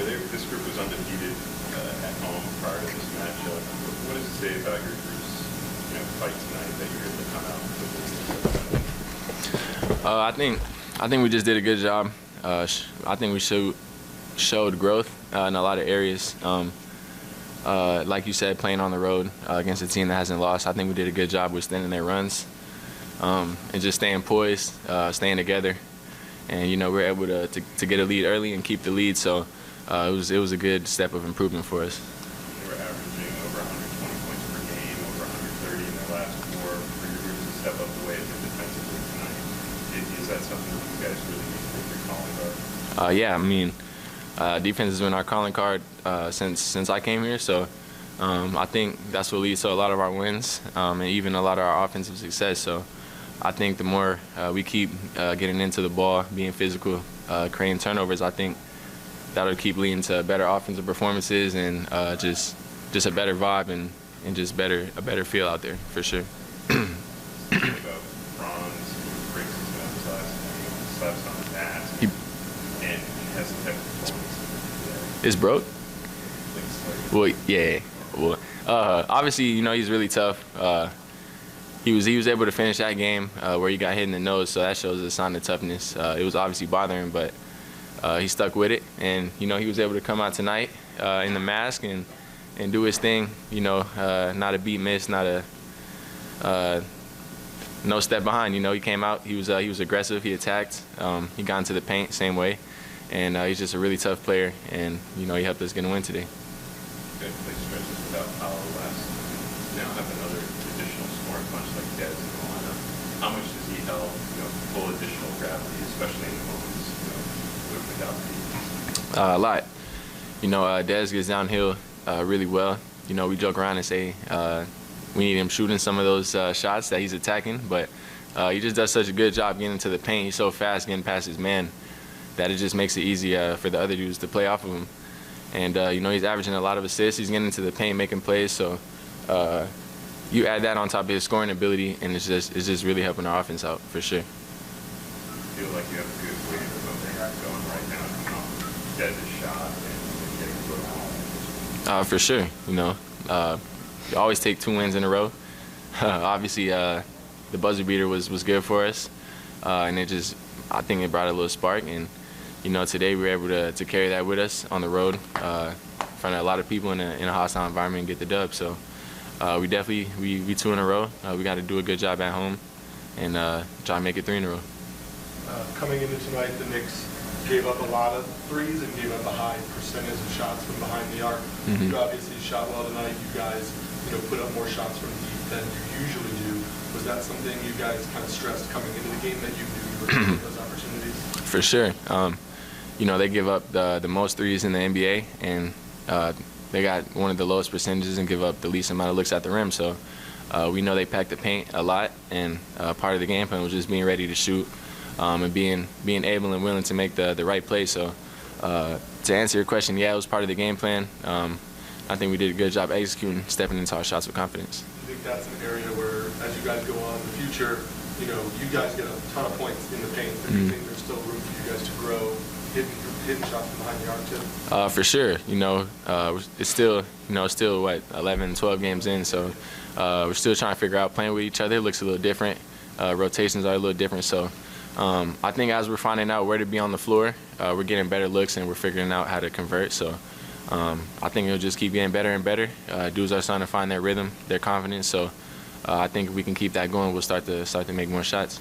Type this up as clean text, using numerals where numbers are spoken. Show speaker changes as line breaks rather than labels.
This group was undefeated at home prior to this matchup. What does it say about your group's fight tonight that you were able to come out with?
I think we just did a good job. I think we showed growth in a lot of areas. Like you said, playing on the road against a team that hasn't lost, I think we did a good job withstanding their runs and just staying poised, staying together. And we were able to get a lead early and keep the lead. So it was a good step of improvement for us.
They were averaging over 120 points per game, over 130 in their last four. For your group to step up the way it did defensively tonight, is that something that you guys really need to make your calling card?
Yeah, I mean, defense has been our calling card since I came here. So I think that's what leads to a lot of our wins and even a lot of our offensive success. So I think the more we keep getting into the ball, being physical, creating turnovers, I think that'll keep leading to better offensive performances and just a better vibe and just a better feel out there for sure. It's broke? Well, yeah. Well, obviously, he's really tough. He was able to finish that game where he got hit in the nose, so that shows a sign of toughness. It was obviously bothering him, but he stuck with it, and he was able to come out tonight in the mask and do his thing. Not a beat miss, not a no step behind. He came out. He was aggressive. He attacked. He got into the paint same way, and he's just a really tough player. And he helped us get a win today.
Good play stretches without power last. Now have another additional scoring punch like Dez in the lineup. How much does he help? Full additional gravity, especially in the moments without the
a lot. Dez gets downhill really well. We joke around and say we need him shooting some of those shots that he's attacking, but he just does such a good job getting into the paint. He's so fast getting past his man that it just makes it easy for the other dudes to play off of him. And he's averaging a lot of assists. He's getting into the paint, making plays. So you add that on top of his scoring ability, and it's just really helping our offense out for sure.
I feel like you have a good wave of momentum going right now, coming off Dez's shot and getting a little.
For sure. You always take 2 wins in a row. Obviously, the buzzer beater was good for us, and I think it brought a little spark. And today we were able to carry that with us on the road in front of a lot of people in a hostile environment and get the dub. So we definitely we 2 in a row. We got to do a good job at home and try to make it 3 in a row.
Coming into tonight, the Knicks gave up a lot of threes and gave up a high percentage of shots from behind the arc.
Mm-hmm.
You obviously shot well tonight. You guys, put up more shots from deep than you usually do. Was that something you guys kind of stressed coming into the game that you knew you were going to get those opportunities? For
sure. They give up the most threes in the NBA, and they got one of the lowest percentages and give up the least amount of looks at the rim. So we know they pack the paint a lot, and part of the game plan was just being ready to shoot and being able and willing to make the right play. So to answer your question, yeah, it was part of the game plan. I think we did a good job executing, stepping into our shots with confidence.
I think that's an area where, as you guys go on in the future, you guys get a ton of points in the paint, but do you think there's still room for you guys to grow, hitting shots from behind the arc too?
For sure. It's still what, 11, 12 games in, so we're still trying to figure out playing with each other. It looks a little different. Rotations are a little different, so I think as we're finding out where to be on the floor, we're getting better looks and we're figuring out how to convert. So I think it'll just keep getting better and better. Dudes are starting to find their rhythm, their confidence. So I think if we can keep that going, we'll start to make more shots.